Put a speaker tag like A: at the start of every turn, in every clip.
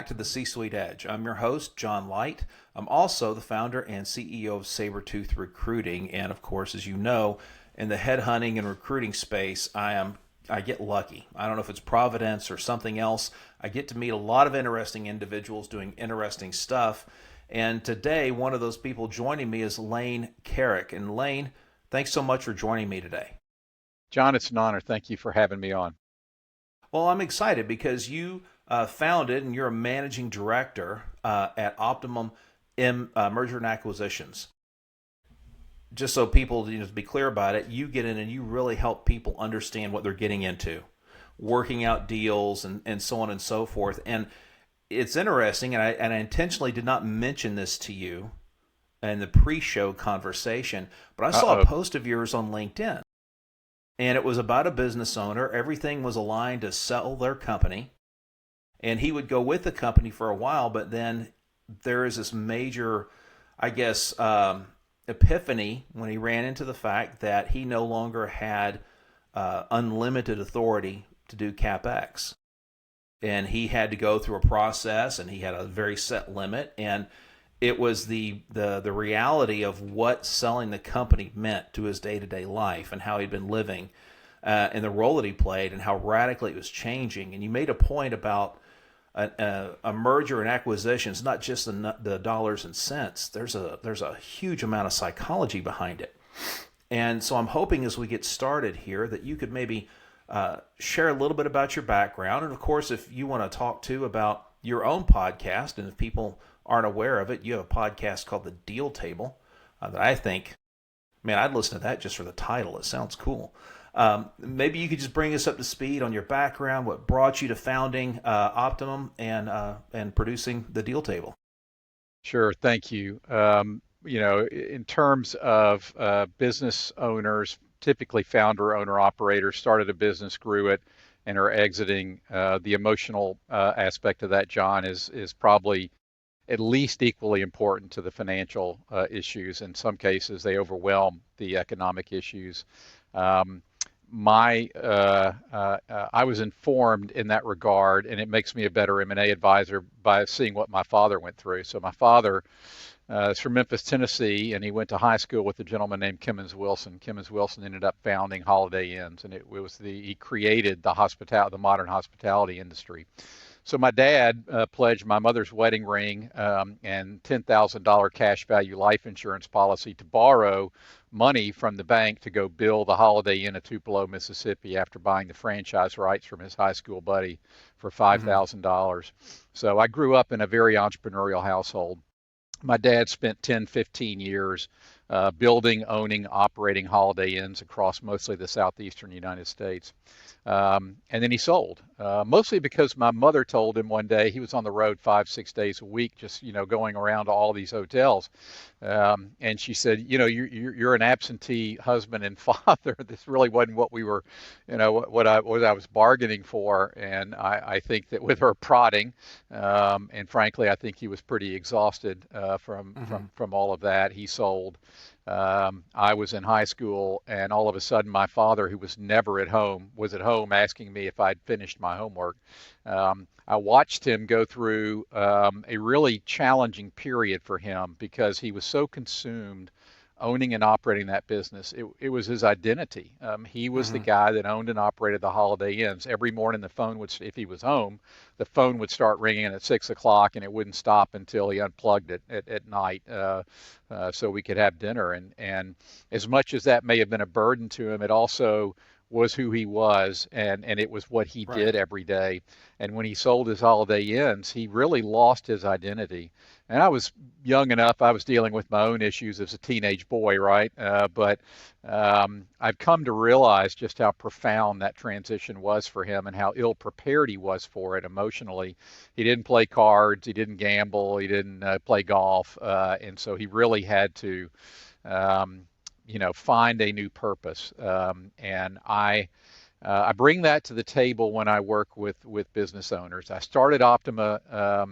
A: back to the C-Suite Edge. I'm your host, John Light. I'm also the founder and CEO of Sabretooth Recruiting. And of course, as you know, in the headhunting and recruiting space, I get lucky. I don't know if it's providence or something else. I get to meet a lot of interesting individuals doing interesting stuff. And today, one of those people joining me is Lane Carrick. And Lane, thanks so much for joining me today.
B: John, it's an honor. Thank you for having me on.
A: Well, I'm excited because you founded and you're a managing director at Optimum Merger and Acquisitions. Just so people, to be clear about it, you get in and you really help people understand what they're getting into, working out deals and so on and so forth. And it's interesting, and I intentionally did not mention this to you in the pre-show conversation, but I saw a post of yours on LinkedIn. And it was about a business owner. Everything was aligned to sell their company. And he would go with the company for a while, but then there is this major, epiphany when he ran into the fact that he no longer had unlimited authority to do CapEx. And he had to go through a process, and he had a very set limit. And it was the reality of what selling the company meant to his day-to-day life and how he'd been living and the role that he played and how radically it was changing. And you made a point about a merger and acquisitions, not just the dollars and cents. There's a huge amount of psychology behind it. And so I'm hoping as we get started here that you could maybe share a little bit about your background. And of course, if you want to talk too about your own podcast, and if people aren't aware of it, you have a podcast called The Deal Table that I think, man, I'd listen to that just for the title. It sounds cool. Maybe you could just bring us up to speed on your background, what brought you to founding Optimum and producing The Deal Table.
B: Sure, thank you. In terms of business owners, typically founder, owner, operator, started a business, grew it, and are exiting. The emotional aspect of that, John, is probably at least equally important to the financial issues. In some cases, they overwhelm the economic issues. I was informed in that regard, and it makes me a better M&A advisor by seeing what my father went through. So my father is from Memphis, Tennessee, and he went to high school with a gentleman named Kimmons Wilson. Kimmons Wilson ended up founding Holiday Inns, and he created the modern hospitality industry. So my dad pledged my mother's wedding ring and $10,000 cash value life insurance policy to borrow money from the bank to go build the Holiday Inn at Tupelo, Mississippi, after buying the franchise rights from his high school buddy for $5,000. So I grew up in a very entrepreneurial household. My dad spent 10, 15 years building, owning, operating Holiday Inns across mostly the southeastern United States. And then he sold, mostly because my mother told him one day, he was on the road 5-6 days a week, just, going around to all these hotels. And she said, you're an absentee husband and father. This really wasn't what we were, what I was bargaining for. And I think that with her prodding, and frankly, I think he was pretty exhausted from all of that, he sold. I was in high school, and all of a sudden my father, who was never at home, was at home asking me if I'd finished my homework. I watched him go through a really challenging period for him because he was so consumed owning and operating that business. It was his identity. He was the guy that owned and operated the Holiday Inns. Every morning the phone would, if he was home, the phone would start ringing at 6 o'clock, and it wouldn't stop until he unplugged it at night so we could have dinner. And as much as that may have been a burden to him, it also was who he was, and it was what he did every day. And when he sold his Holiday Inns, he really lost his identity. And I was young enough, I was dealing with my own issues as a teenage boy, right? But I've come to realize just how profound that transition was for him and how ill prepared he was for it emotionally. He didn't play cards, he didn't gamble, he didn't play golf. And so he really had to find a new purpose. And I bring that to the table when I work with business owners. I started Optima a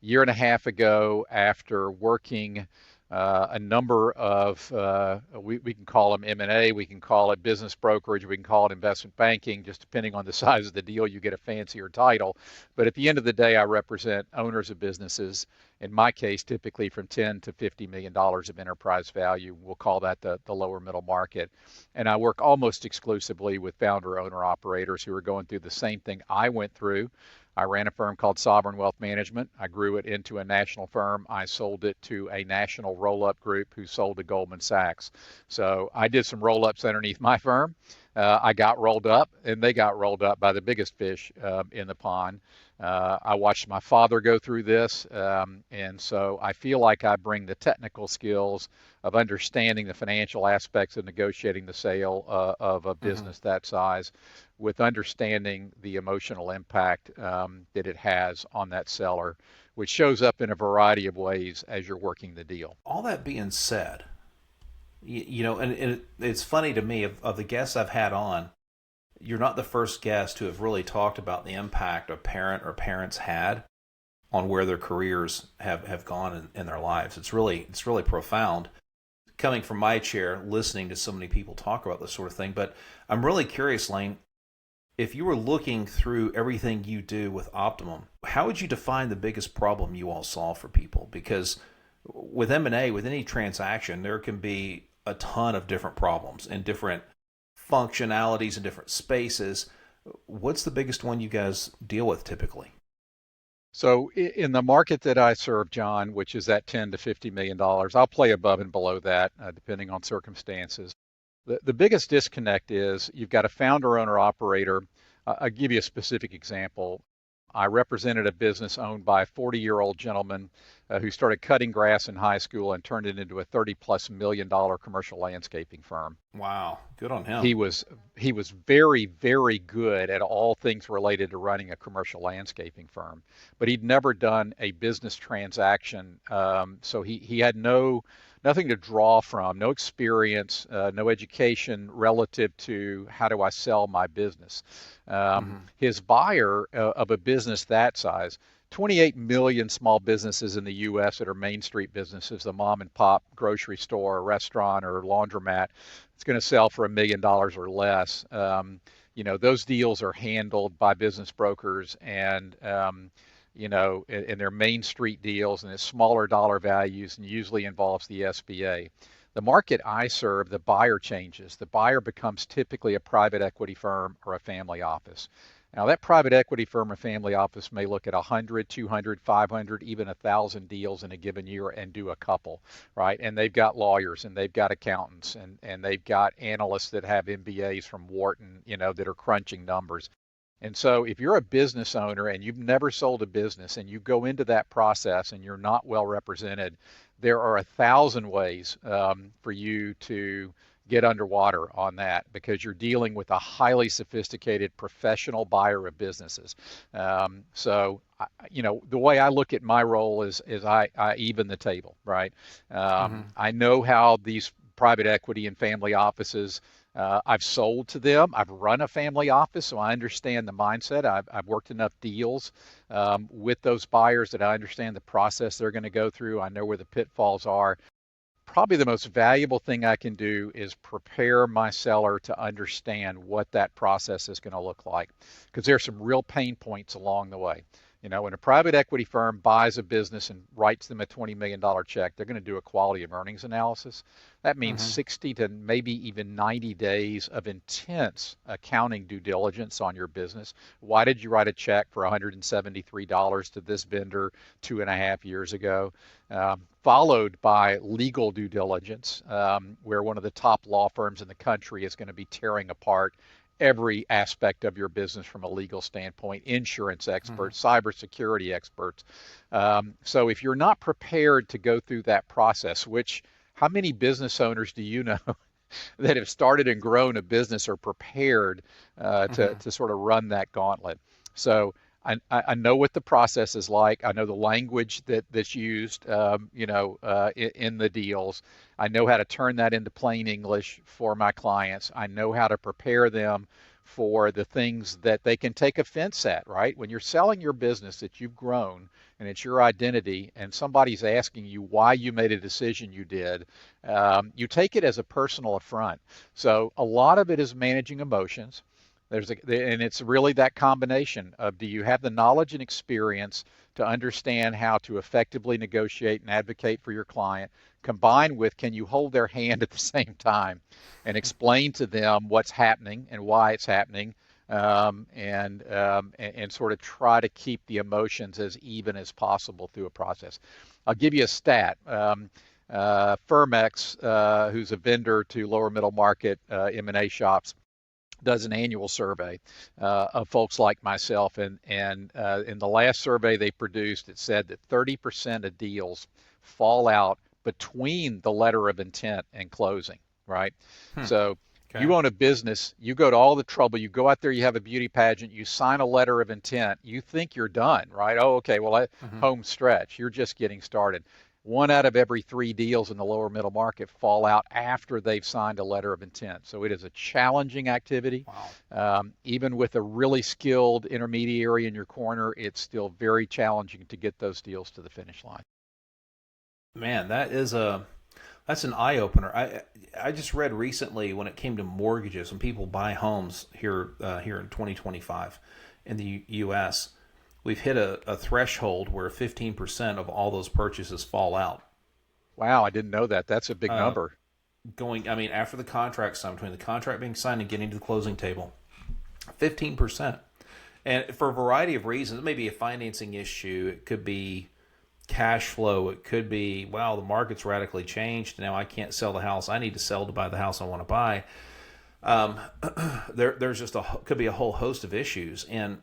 B: year and a half ago after working a number of, we can call them M&A, we can call it business brokerage, we can call it investment banking, just depending on the size of the deal, you get a fancier title. But at the end of the day, I represent owners of businesses, in my case, typically from 10 to $50 million of enterprise value. We'll call that the lower middle market. And I work almost exclusively with founder owner operators who are going through the same thing I went through. I ran a firm called Sovereign Wealth Management. I grew it into a national firm. I sold it to a national roll-up group who sold to Goldman Sachs. So I did some roll-ups underneath my firm. I got rolled up, and they got rolled up by the biggest fish in the pond. I watched my father go through this, and so I feel like I bring the technical skills of understanding the financial aspects of negotiating the sale of a
A: Mm-hmm.
B: business that size with understanding the emotional impact that it has on that seller, which shows up in a variety of ways as you're working the deal.
A: All that being said, and it's funny to me of the guests I've had on, you're not the first guest to have really talked about the impact a parent or parents had on where their careers have gone in their lives. It's really profound coming from my chair, listening to so many people talk about this sort of thing. But I'm really curious, Lane, if you were looking through everything you do with Optimum, how would you define the biggest problem you all solve for people? Because with M&A, with any transaction, there can be a ton of different problems and different functionalities in different spaces. What's the biggest one you guys deal with typically?
B: So in the market that I serve, John, which is at 10 to $50 million, I'll play above and below that, depending on circumstances. The biggest disconnect is you've got a founder owner operator. I'll give you a specific example. I represented a business owned by a 40-year-old gentleman who started cutting grass in high school and turned it into a $30+ million commercial landscaping firm.
A: Wow, good on him.
B: He was he was very, very good at all things related to running a commercial landscaping firm, but he'd never done a business transaction. So he had nothing to draw from, no experience, no education relative to how do I sell my business.
A: Mm-hmm.
B: His buyer of a business that size, 28 million small businesses in the U.S. that are Main Street businesses, the mom and pop grocery store, or restaurant, or laundromat. It's going to sell for $1 million or less. Those deals are handled by business brokers, and and they're Main Street deals, and it's smaller dollar values, and usually involves the SBA. The market I serve, the buyer changes. The buyer becomes typically a private equity firm or a family office. Now, that private equity firm or family office may look at 100, 200, 500, even 1,000 deals in a given year and do a couple, right? And they've got lawyers, and they've got accountants, and they've got analysts that have MBAs from Wharton, that are crunching numbers. And so if you're a business owner and you've never sold a business and you go into that process and you're not well represented, there are 1,000 ways for you to get underwater on that because you're dealing with a highly sophisticated professional buyer of businesses. The way I look at my role is I even the table, right?
A: Mm-hmm.
B: I know how these private equity and family offices. I've sold to them. I've run a family office, so I understand the mindset. I've worked enough deals with those buyers that I understand the process they're going to go through. I know where the pitfalls are. Probably the most valuable thing I can do is prepare my seller to understand what that process is going to look like, because there's some real pain points along the way. When a private equity firm buys a business and writes them a $20 million check, they're going to do a quality of earnings analysis. That means
A: Mm-hmm.
B: 60 to maybe even 90 days of intense accounting due diligence on your business. Why did you write a check for $173 to this vendor 2.5 years ago? Followed by legal due diligence, where one of the top law firms in the country is going to be tearing apart every aspect of your business from a legal standpoint, insurance
A: Mm-hmm.
B: experts, cybersecurity experts. So if you're not prepared to go through that process, which how many business owners do you know that have started and grown a business are prepared
A: Mm-hmm.
B: to sort of run that gauntlet? So I know what the process is like. I know the language that's used, in the deals. I know how to turn that into plain English for my clients. I know how to prepare them for the things that they can take offense at, right? When you're selling your business that you've grown and it's your identity, and somebody's asking you why you made a decision you did, you take it as a personal affront. So a lot of it is managing emotions. And it's really that combination of, do you have the knowledge and experience to understand how to effectively negotiate and advocate for your client, combined with, can you hold their hand at the same time and explain to them what's happening and why it's happening, and sort of try to keep the emotions as even as possible through a process. I'll give you a stat. Firmex, who's a vendor to lower middle market M&A shops, does an annual survey of folks like myself, and in the last survey they produced, it said that 30% of deals fall out between the letter of intent and closing, right?
A: Hmm.
B: So
A: Okay.
B: you own a business, you go to all the trouble, you go out there, you have a beauty pageant, you sign a letter of intent, you think you're done, right? Oh, okay, well,
A: Hmm.
B: home stretch, you're just getting started. One out of every three deals in the lower middle market fall out after they've signed a letter of intent. So it is a challenging activity.
A: Wow.
B: Even with a really skilled intermediary in your corner, it's still very challenging to get those deals to the finish line.
A: Man, that's an eye opener. I just read recently, when it came to mortgages, when people buy homes here in 2025 in the U.S., we've hit a threshold where 15% of all those purchases fall out.
B: Wow, I didn't know that. That's a big
A: Uh,
B: number.
A: I mean, after the contract signed, between the contract being signed and getting to the closing table, 15%. And for a variety of reasons, it may be a financing issue. It could be cash flow. It could be, wow, the market's radically changed. Now I can't sell the house I need to sell to buy the house I want to buy. Um, there's just could be a whole host of issues. And,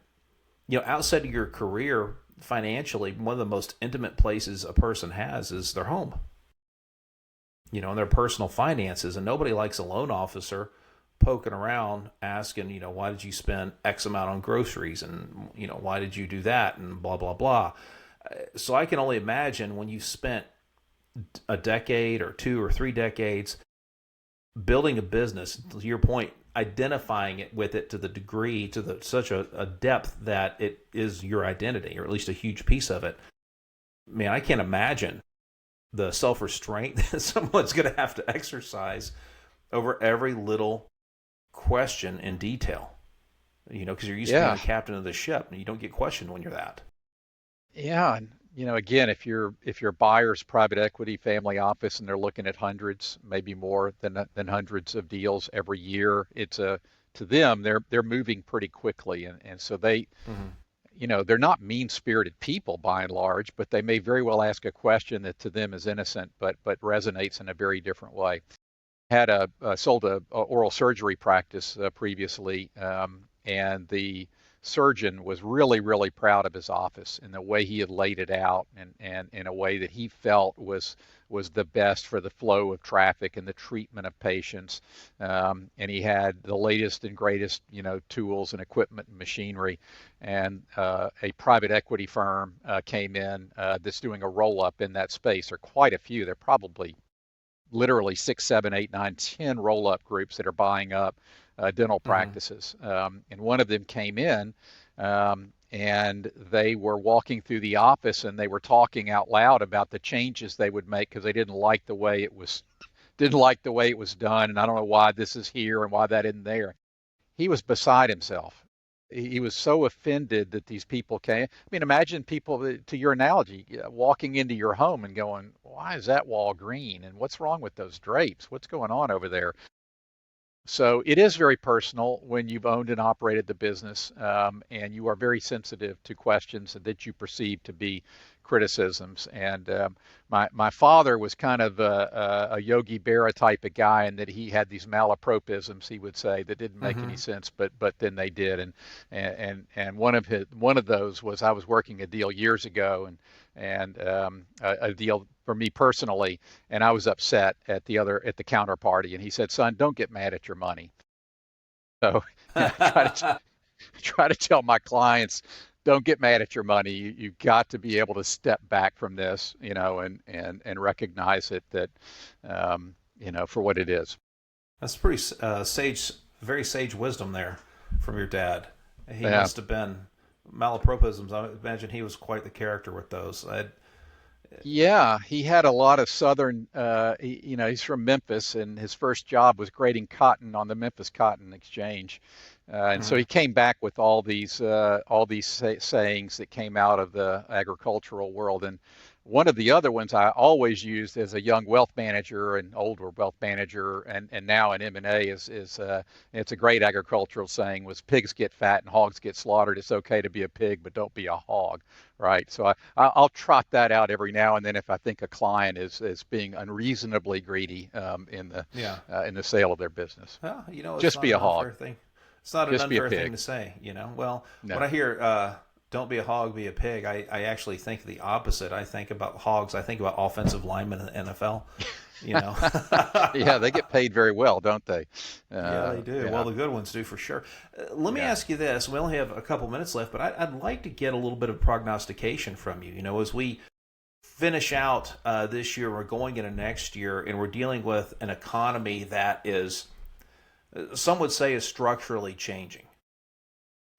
A: outside of your career, financially, one of the most intimate places a person has is their home, and their personal finances. And nobody likes a loan officer poking around asking, why did you spend X amount on groceries, and, why did you do that, and blah, blah, blah. So I can only imagine, when you spent a decade or 2 or 3 decades building a business, to your point, identifying it with it to the degree, to such a depth that it is your identity, or at least a huge piece of it. Man, I can't imagine the self-restraint that someone's going to have to exercise over every little question in detail. Because you're used to being
B: Yeah,
A: the captain of the ship, and you don't get questioned when you're that.
B: yeah, and again, if your buyer's private equity family office and they're looking at hundreds, maybe more than hundreds of deals every year, it's a to them they're moving pretty quickly, and so
A: Mm-hmm.
B: they're not mean-spirited people by and large, but they may very well ask a question that to them is innocent, but resonates in a very different way. Had sold a oral surgery practice previously, and the surgeon was really, really proud of his office and the way he had laid it out, and in a way that he felt was the best for the flow of traffic and the treatment of patients. And he had the latest and greatest, tools and equipment and machinery. And a private equity firm came in that's doing a roll up in that space. There are quite a few. They're probably literally 6, 7, 8, 9, 10 roll-up groups that are buying up dental
A: Mm-hmm.
B: practices. And one of them came in, and they were walking through the office and they were talking out loud about the changes they would make because they didn't like the way it was done, and I don't know why this is here and why that isn't there. He was beside himself. He was so offended that these people came. I mean, imagine people, to your analogy, walking into your home and going, "Why is that wall green? And what's wrong with those drapes? What's going on over there?" So it is very personal when you've owned and operated the business, and you are very sensitive to questions that you perceive to be criticisms. And my father was kind of a Yogi Berra type of guy, in that he had these malapropisms, he would say, that didn't make any
A: Mm-hmm.
B: sense, but then they did. And one of those was, I was working a deal years ago, and a deal for me personally, and I was upset at the counterparty, and he said, "Son, don't get mad at your money." So try to tell my clients, don't get mad at your money. You've got to be able to step back from this, and recognize it, that for what it is.
A: That's pretty sage, very sage wisdom there from your dad. He
B: Yeah.
A: must have been malapropisms. I imagine he was quite the character with those.
B: Yeah, he had a lot of southern, he's from Memphis, and his first job was grading cotton on the Memphis Cotton Exchange. And so
A: Mhm.
B: he came back with all these sayings that came out of the agricultural world. And one of the other ones I always used as a young wealth manager and older wealth manager, and now in M&A is it's a great agricultural saying, was pigs get fat and hogs get slaughtered. It's okay to be a pig, but don't be a hog, right? So I'll trot that out every now and then if I think a client is being unreasonably greedy
A: Yeah.
B: in the sale of their business.
A: Well, it's
B: Just
A: not
B: be
A: an
B: a hog.
A: unfair thing. It's not an
B: Just be a
A: unfair thing
B: pig.
A: to say. Well, when
B: No.
A: I hear "don't be a hog, be a pig," I actually think the opposite. I think about hogs. I think about offensive linemen in the NFL. You know.
B: Yeah, they get paid very well, don't they?
A: Yeah, they do. Well,
B: Yeah,
A: the good ones do for sure. Let me
B: yeah.
A: ask you this. We only have a couple minutes left, but I'd like to get a little bit of prognostication from you. As we finish out this year, we're going into next year, and we're dealing with an economy that is, some would say, is structurally changing.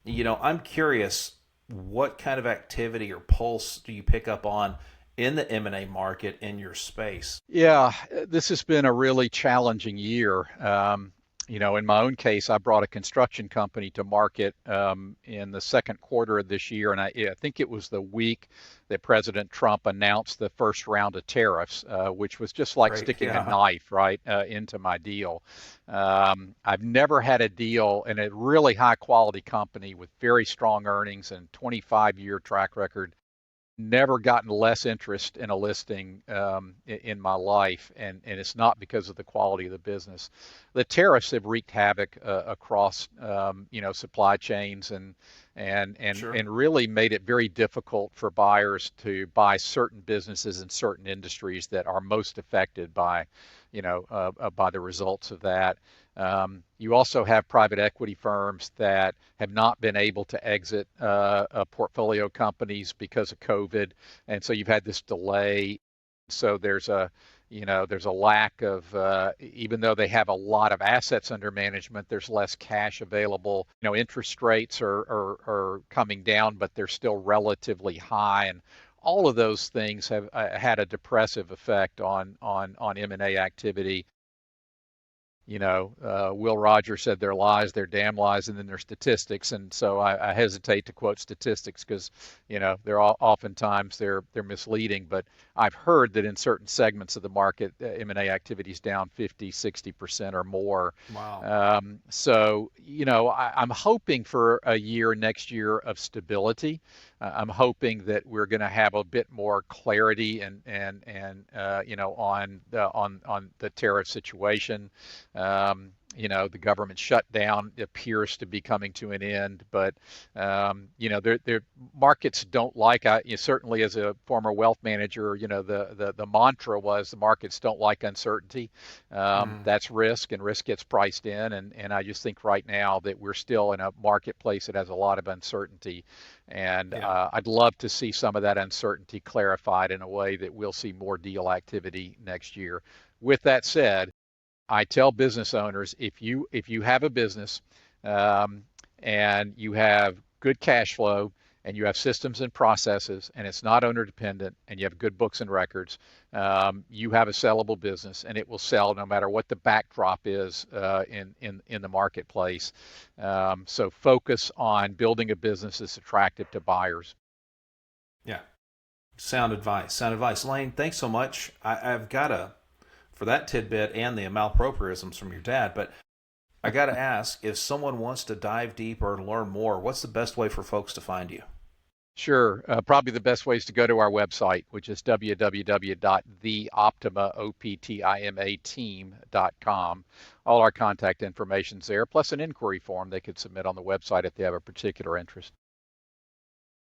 A: I'm curious, what kind of activity or pulse do you pick up on in the M&A market in your space?
B: Yeah, this has been a really challenging year. In my own case, I brought a construction company to market in the second quarter of this year, and I think it was the week that President Trump announced the first round of tariffs, which was just like
A: Right.
B: sticking a
A: Yeah.
B: knife right into my deal. I've never had a deal in a really high quality company with very strong earnings and 25-year track record, never gotten less interest in a listing in my life, and it's not because of the quality of the business. The tariffs have wreaked havoc across supply chains
A: Sure.
B: and really made it very difficult for buyers to buy certain businesses in certain industries that are most affected by the results of that. You also have private equity firms that have not been able to exit portfolio companies because of COVID, and so you've had this delay. So there's a lack of even though they have a lot of assets under management, there's less cash available. Interest rates are coming down, but they're still relatively high, and all of those things have had a depressive effect on M&A activity. Will Rogers said they're lies, they're damn lies, and then there's statistics. And so I hesitate to quote statistics because, they're oftentimes they're misleading. But I've heard that in certain segments of the market, M&A activity is down 50, 60% or more.
A: Wow.
B: I'm hoping for a year next year of stability. I'm hoping that we're going to have a bit more clarity on the tariff situation. The government shutdown appears to be coming to an end, but their markets don't like. Certainly, as a former wealth manager, the mantra was the markets don't like uncertainty.
A: Mm.
B: That's risk, and risk gets priced in. And I just think right now that we're still in a marketplace that has a lot of uncertainty, and
A: Yeah.
B: I'd love to see some of that uncertainty clarified in a way that we'll see more deal activity next year. With that said, I tell business owners, if you have a business um, and you have good cash flow and you have systems and processes and it's not owner dependent and you have good books and records, you have a sellable business and it will sell no matter what the backdrop is in the marketplace. So focus on building a business that's attractive to buyers.
A: Yeah. Sound advice. Sound advice. Lane, thanks so much. I've got for that tidbit and the malapropisms from your dad, but I got to ask, if someone wants to dive deeper and learn more, what's the best way for folks to find you?
B: Sure. Probably the best way is to go to our website, which is www.theoptimateam.com. All our contact information's there, plus an inquiry form they could submit on the website if they have a particular interest.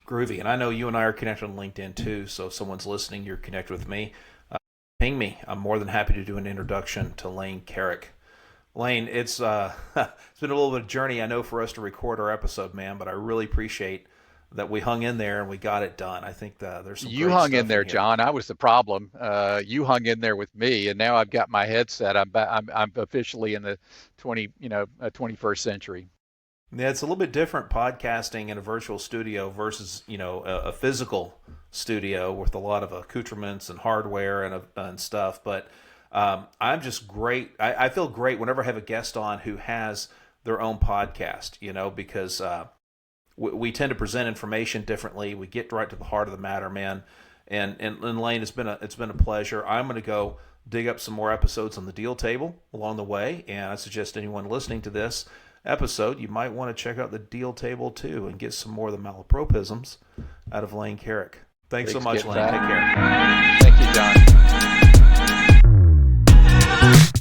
A: Groovy. And I know you and I are connected on LinkedIn too, so if someone's listening, you're connected with me. Ping me. I'm more than happy to do an introduction to Lane Carrick. Lane, it's it's been a little bit of a journey, I know, for us to record our episode, man, but I really appreciate that we hung in there and we got it done. I think there's some
B: You
A: great
B: hung in
A: stuff in
B: there,
A: here.
B: John. I was the problem. You hung in there with me, and now I've got my headset. I'm officially in the 21st century.
A: Yeah, it's a little bit different podcasting in a virtual studio versus, a physical studio with a lot of accoutrements and hardware and stuff. But I'm just great. I feel great whenever I have a guest on who has their own podcast, because we tend to present information differently. We get right to the heart of the matter, man. And Lane, it's been a pleasure. I'm going to go dig up some more episodes on the deal table along the way, and I suggest anyone listening to this episode, you might want to check out the deal table too and get some more of the malapropisms out of Lane Carrick. Thanks so much, Lane. Take care.
B: Thank you, John.